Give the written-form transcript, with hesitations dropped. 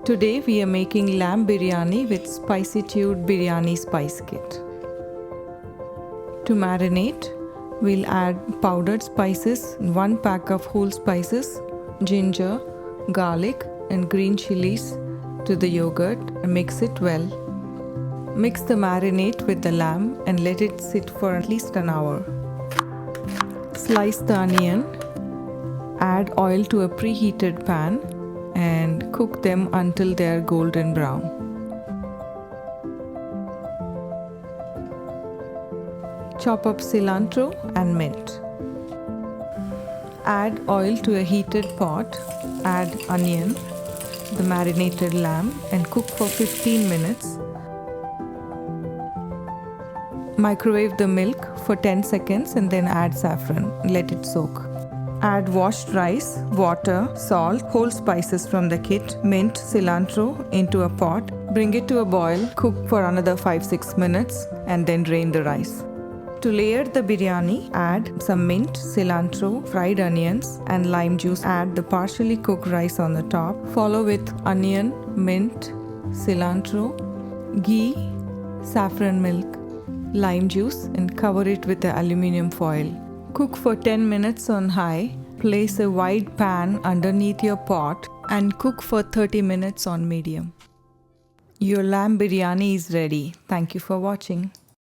Today we are making lamb biryani with Spicytude biryani spice kit. To marinate, we'll add powdered spices, 1 pack of whole spices, ginger, garlic and green chillies to the yogurt and mix it well. Mix the marinade with the lamb and let it sit for at least an hour. Slice the onion, add oil to a preheated pan and cook them until they are golden brown. Chop up cilantro and mint. Add oil to a heated pot, add onion, the marinated lamb and cook for 15 minutes. Microwave the milk for 10 seconds and then add saffron. Let it soak. Add washed rice, water, salt, whole spices from the kit, mint, cilantro into a pot. Bring it to a boil, cook for another 5-6 minutes and then drain the rice. To layer the biryani, add some mint, cilantro, fried onions and lime juice. Add the partially cooked rice on the top. Follow with onion, mint, cilantro, ghee, saffron milk, lime juice and cover it with the aluminium foil. Cook for 10 minutes on high. Place a wide pan underneath your pot and cook for 30 minutes on medium. Your lamb biryani is ready. Thank you for watching.